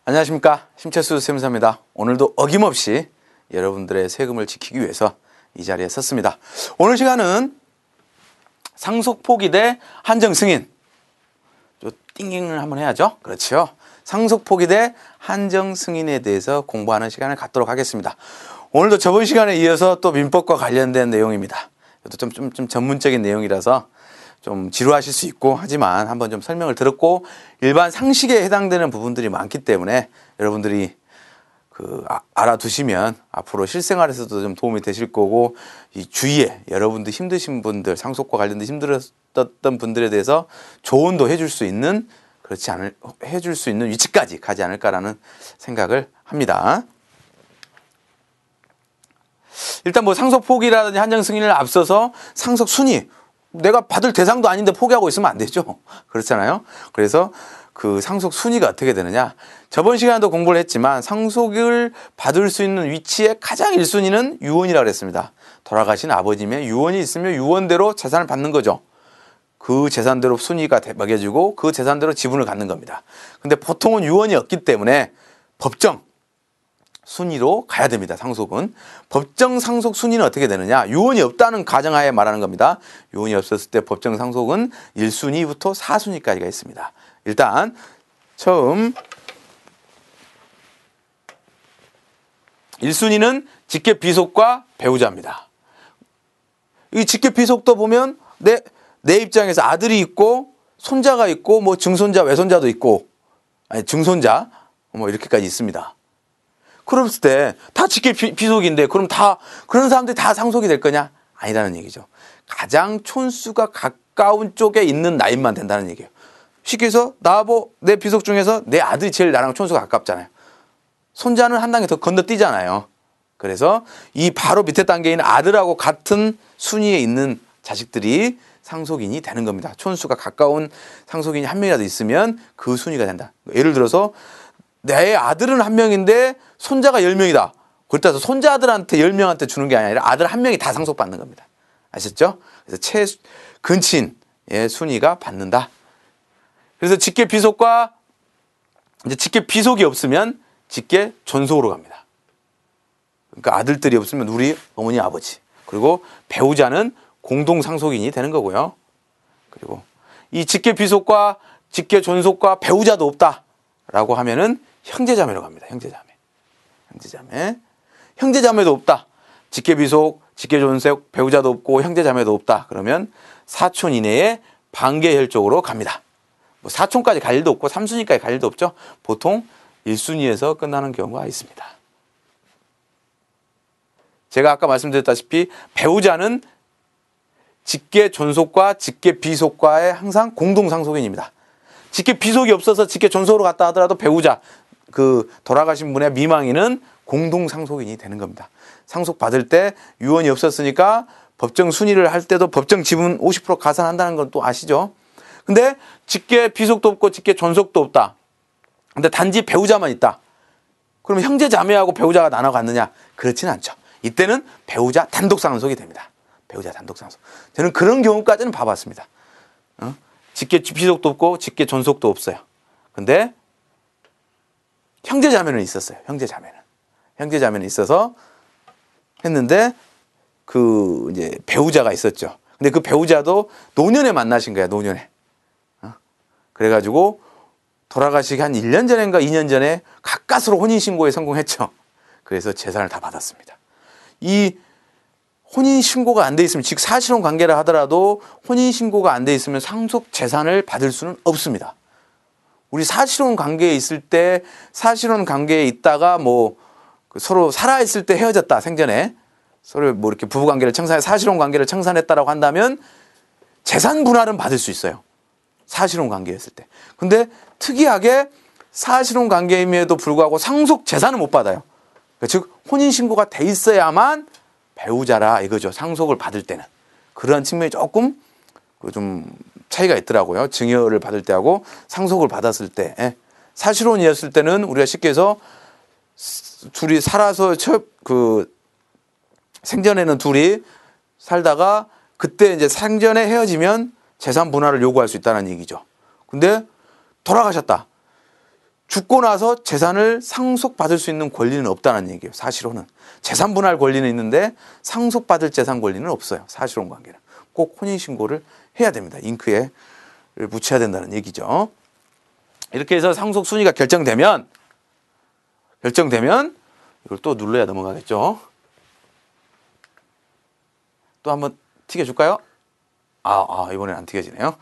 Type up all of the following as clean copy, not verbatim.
안녕하십니까, 심채수 세무사입니다. 오늘도 어김없이 여러분들의 세금을 지키기 위해서 이 자리에 섰습니다. 오늘 시간은 상속포기 대 한정승인. 좀 띵띵을 한번 해야죠. 그렇죠. 상속포기 대 한정승인에 대해서 공부하는 시간을 갖도록 하겠습니다. 오늘도 저번 시간에 이어서 또 민법과 관련된 내용입니다. 좀 전문적인 내용이라서 좀 지루하실 수 있고, 하지만 한번 좀 설명을 들었고, 일반 상식에 해당되는 부분들이 많기 때문에 여러분들이 알아두시면 앞으로 실생활에서도 좀 도움이 되실 거고, 이 주위에 여러분들 힘드신 분들, 상속과 관련된 힘들었던 분들에 대해서 조언도 해줄 수 있는, 해줄 수 있는 위치까지 가지 않을까라는 생각을 합니다. 일단 뭐 상속 포기라든지 한정 승인을 앞서서 상속 순위, 내가 받을 대상도 아닌데 포기하고 있으면 안 되죠. 그렇잖아요. 그래서 그 상속 순위가 어떻게 되느냐. 저번 시간에도 공부를 했지만 상속을 받을 수 있는 위치의 가장 1순위는 유언이라고 그랬습니다. 돌아가신 아버님의 유언이 있으면 유언대로 재산을 받는 거죠. 그 재산대로 순위가 매겨지고 그 재산대로 지분을 갖는 겁니다. 근데 보통은 유언이 없기 때문에 법정 순위로 가야 됩니다. 상속은. 법정 상속 순위는 어떻게 되느냐. 유언이 없다는 가정하에 말하는 겁니다. 유언이 없었을 때 법정 상속은 1순위부터 4순위까지가 있습니다. 일단 처음 1순위는 직계 비속과 배우자입니다. 이 직계 비속도 보면 내 입장에서 아들이 있고 손자가 있고 뭐 증손자 외손자도 있고, 아니 증손자 뭐 이렇게까지 있습니다. 그랬을 때 다 직계 비속인데 그럼 다 그런 사람들이 다 상속이 될 거냐? 아니라는 얘기죠. 가장 촌수가 가까운 쪽에 있는 나이만 된다는 얘기예요. 쉽게 해서 내 비속 중에서 내 아들이 제일 나랑 촌수가 가깝잖아요. 손자는 한 단계 더 건너뛰잖아요. 그래서 이 바로 밑에 단계에 있는 아들하고 같은 순위에 있는 자식들이 상속인이 되는 겁니다. 촌수가 가까운 상속인이 한 명이라도 있으면 그 순위가 된다. 예를 들어서 내 아들은 한 명인데 손자가 10명이다. 그렇다 해서 손자 아들한테 10명한테 주는 게 아니라 아들 한 명이 다 상속받는 겁니다. 아셨죠? 그래서 근친의 순위가 받는다. 그래서 직계 비속과 이제 직계 비속이 없으면 직계 존속으로 갑니다. 그러니까 아들들이 없으면 우리 어머니 아버지, 그리고 배우자는 공동 상속인이 되는 거고요. 그리고 이 직계 비속과 직계 존속과 배우자도 없다라고 하면은 형제자매로 갑니다. 형제자매도 없다. 직계 비속, 직계 존속, 배우자도 없고 형제자매도 없다. 그러면 사촌 이내에 반계혈족으로 갑니다. 뭐 사촌까지 갈 일도 없고 3순위까지 갈 일도 없죠. 보통 1순위에서 끝나는 경우가 있습니다. 제가 아까 말씀드렸다시피 배우자는 직계 존속과 직계 비속과의 항상 공동 상속인입니다. 직계 비속이 없어서 직계 존속으로 갔다 하더라도 배우자, 돌아가신 분의 미망인은 공동 상속인이 되는 겁니다. 상속 받을 때 유언이 없었으니까 법정 순위를 할 때도 법정 지분 50% 가산한다는 건 또 아시죠? 근데 직계 비속도 없고 직계 존속도 없다. 근데 단지 배우자만 있다. 그럼 형제 자매하고 배우자가 나눠 갔느냐? 그렇지는 않죠. 이때는 배우자 단독 상속이 됩니다. 배우자 단독 상속. 저는 그런 경우까지는 봐봤습니다. 직계 비속도 없고 직계 존속도 없어요. 근데 형제자매는 있었어요. 형제자매는 있어서 했는데 이제 배우자가 있었죠. 근데 그 배우자도 노년에 만나신 거야. 노년에. 그래가지고 돌아가시기 한 1년 전인가 2년 전에 가까스로 혼인신고에 성공했죠. 그래서 재산을 다 받았습니다. 이 혼인신고가 안 돼 있으면, 즉 사실혼 관계라 하더라도 혼인신고가 안 돼 있으면 상속 재산을 받을 수는 없습니다. 우리 사실혼 관계에 있을 때, 사실혼 관계에 있다가 서로 살아있을 때 헤어졌다, 생전에. 서로 이렇게 부부관계를 사실혼 관계를 청산했다라고 한다면 재산 분할은 받을 수 있어요. 사실혼 관계였을 때. 근데 특이하게 사실혼 관계임에도 불구하고 상속 재산을 못 받아요. 즉, 혼인신고가 돼 있어야만 배우자라 이거죠. 상속을 받을 때는. 그런 측면이 조금 좀 차이가 있더라고요. 증여를 받을 때하고 상속을 받았을 때. 사실혼이었을 때는 우리가 쉽게 해서 둘이 살아서 생전에는 둘이 살다가 그때 이제 생전에 헤어지면 재산 분할을 요구할 수 있다는 얘기죠. 근데 돌아가셨다. 죽고 나서 재산을 상속받을 수 있는 권리는 없다는 얘기예요. 사실혼은. 재산 분할 권리는 있는데 상속받을 재산 권리는 없어요. 사실혼 관계는. 꼭 혼인신고를 해야 됩니다. 잉크에 묻혀야 된다는 얘기죠. 이렇게 해서 상속 순위가 결정되면 이걸 또 눌러야 넘어가겠죠. 또 한번 튀겨줄까요? 이번엔 안 튀겨지네요.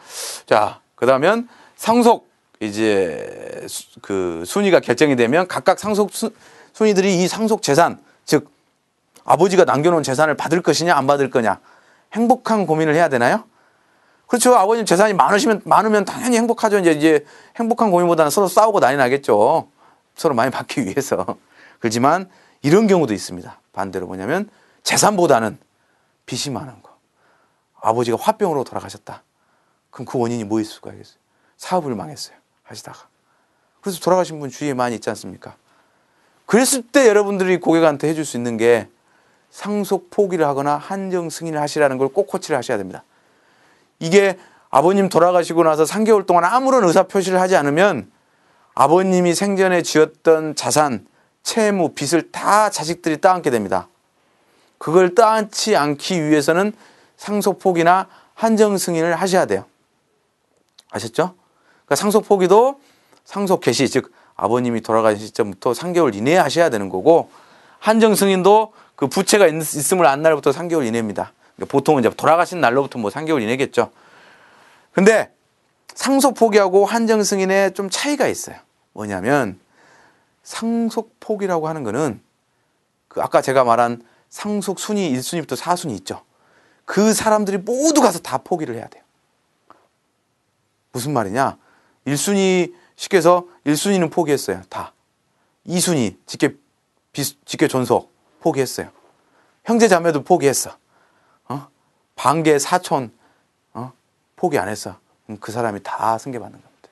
자, 그다음엔 상속 이제 그 순위가 결정이 되면 각각 상속 순위들이 이 상속 재산, 즉 아버지가 남겨놓은 재산을 받을 것이냐 안 받을 거냐 행복한 고민을 해야 되나요? 그렇죠. 아버님 재산이 많으면 당연히 행복하죠. 이제 행복한 고민보다는 서로 싸우고 난리 나겠죠. 서로 많이 받기 위해서. 그렇지만 이런 경우도 있습니다. 반대로 뭐냐면 재산보다는 빚이 많은 거. 아버지가 화병으로 돌아가셨다. 그럼 그 원인이 뭐 있을 수가 있겠어요? 사업을 망했어요. 하시다가. 그래서 돌아가신 분 주위에 많이 있지 않습니까? 그랬을 때 여러분들이 고객한테 해줄 수 있는 게 상속 포기를 하거나 한정 승인을 하시라는 걸 꼭 코치를 하셔야 됩니다. 이게 아버님 돌아가시고 나서 3개월 동안 아무런 의사표시를 하지 않으면 아버님이 생전에 지었던 자산, 채무, 빚을 다 자식들이 따앉게 됩니다. 그걸 따앉지 않기 위해서는 상속 포기나 한정 승인을 하셔야 돼요. 아셨죠? 그러니까 상속 포기도 상속 개시, 즉 아버님이 돌아가신 시점부터 3개월 이내에 하셔야 되는 거고, 한정 승인도 그 부채가 있음을 안 날부터 3개월 이내입니다. 그러니까 보통은 이제 돌아가신 날로부터 뭐 3개월 이내겠죠. 근데 상속 포기하고 한정 승인에 좀 차이가 있어요. 뭐냐면 상속 포기라고 하는 거는 그 아까 제가 말한 상속 순위 1순위부터 4순위 있죠. 그 사람들이 모두 가서 다 포기를 해야 돼요. 무슨 말이냐? 1순위 쉽게 해서 1순위는 포기했어요. 다. 2순위 직계 존속 포기했어요. 형제 자매도 포기했어. 반계 사촌 포기 안 했어. 그럼 그 사람이 다 승계받는 겁니다.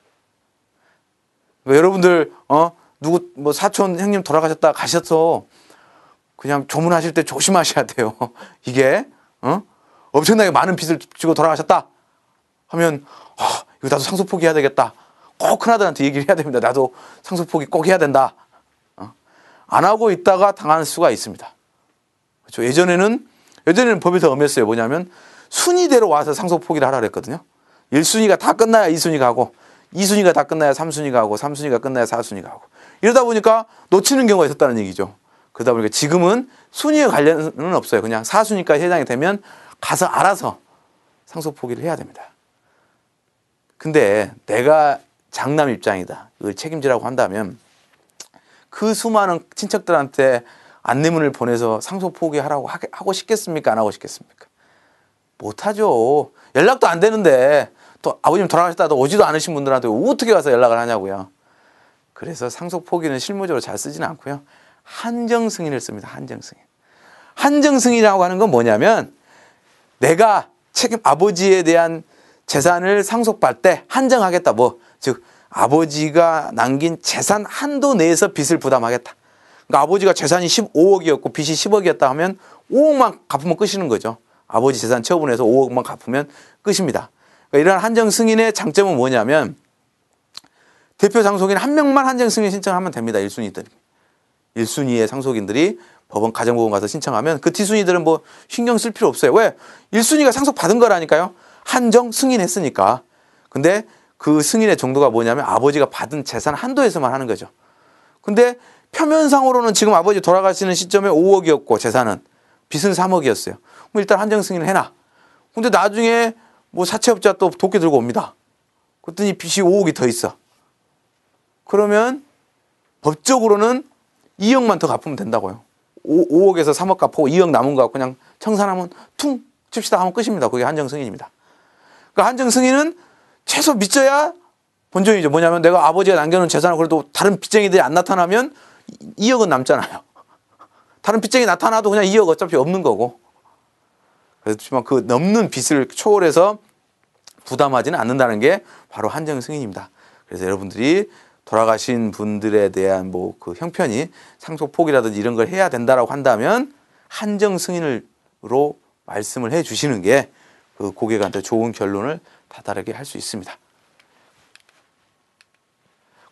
그러니까 여러분들 누구 뭐 사촌 형님 돌아가셨다 가셨어. 그냥 조문하실 때 조심하셔야 돼요. 이게 엄청나게 많은 빚을 지고 돌아가셨다 하면 이거 나도 상속 포기해야 되겠다. 꼭 큰아들한테 얘기를 해야 됩니다. 나도 상속 포기 꼭 해야 된다. 안 하고 있다가 당할 수가 있습니다. 그렇죠? 예전에는 법이 더 엄했어요. 뭐냐면 순위대로 와서 상속 포기를 하라 그랬거든요. 1순위가 다 끝나야 2순위가 하고, 2순위가 다 끝나야 3순위가 하고, 3순위가 끝나야 4순위가 하고. 이러다 보니까 놓치는 경우가 있었다는 얘기죠. 그러다 보니까 지금은 순위에 관련은 없어요. 그냥 4순위까지 해당이 되면 가서 알아서 상속 포기를 해야 됩니다. 근데 내가 장남 입장이다. 이걸 책임지라고 한다면 그 수많은 친척들한테 안내문을 보내서 상속 포기하라고 하고 싶겠습니까? 안 하고 싶겠습니까? 못하죠. 연락도 안 되는데 또 아버님 돌아가셨다도 오지도 않으신 분들한테 어떻게 가서 연락을 하냐고요. 그래서 상속 포기는 실무적으로 잘 쓰지는 않고요. 한정 승인을 씁니다. 한정 승인. 한정 승인이라고 하는 건 뭐냐면 내가 아버지에 대한 재산을 상속받을 때 한정하겠다. 즉 아버지가 남긴 재산 한도 내에서 빚을 부담하겠다. 그러니까 아버지가 재산이 15억이었고 빚이 10억이었다 하면 5억만 갚으면 끝이는 거죠. 아버지 재산 처분해서 5억만 갚으면 끝입니다. 그러니까 이런 한정 승인의 장점은 뭐냐면 대표 상속인 한 명만 한정 승인 신청하면 됩니다. 1순위들이. 1순위의 상속인들이 법원 가정법원 가서 신청하면 그 뒤순위들은 뭐 신경 쓸 필요 없어요. 왜? 1순위가 상속받은 거라니까요. 한정 승인했으니까. 근데 그 승인의 정도가 뭐냐면 아버지가 받은 재산 한도에서만 하는 거죠. 근데 표면상으로는 지금 아버지 돌아가시는 시점에 5억이었고 재산은 빚은 3억이었어요. 그럼 일단 한정 승인을 해놔. 근데 나중에 뭐 사채업자 또 도끼 들고 옵니다. 그랬더니 빚이 5억이 더 있어. 그러면 법적으로는 2억만 더 갚으면 된다고요. 5억에서 3억 갚고 2억 남은 거 갖고 그냥 청산하면 퉁 칩시다 하면 끝입니다. 그게 한정 승인입니다. 그러니까 한정 승인은 최소 믿져야 본전이죠. 뭐냐면 내가 아버지가 남겨놓은 재산을 그래도 다른 빚쟁이들이 안 나타나면 2억은 남잖아요. 다른 빚쟁이 나타나도 그냥 2억 어차피 없는 거고. 그렇지만 그 넘는 빚을 초월해서 부담하지는 않는다는 게 바로 한정 승인입니다. 그래서 여러분들이 돌아가신 분들에 대한 뭐 그 형편이 상속 포기라든지 이런 걸 해야 된다라고 한다면 한정 승인으로 말씀을 해 주시는 게 그 고객한테 좋은 결론을 다다르게 할 수 있습니다.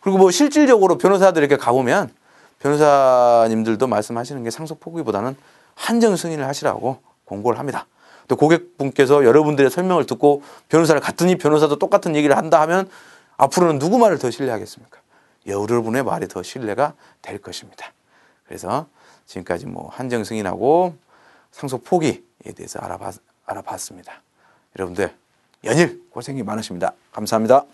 그리고 뭐 실질적으로 변호사들 이렇게 가보면 변호사님들도 말씀하시는 게 상속 포기보다는 한정 승인을 하시라고 권고를 합니다. 또 고객분께서 여러분들의 설명을 듣고 변호사를 갔더니 변호사도 똑같은 얘기를 한다 하면 앞으로는 누구 말을 더 신뢰하겠습니까? 여러분의 말이 더 신뢰가 될 것입니다. 그래서 지금까지 뭐 한정 승인하고 상속 포기에 대해서 알아봤습니다. 여러분들 연일 고생이 많으십니다. 감사합니다.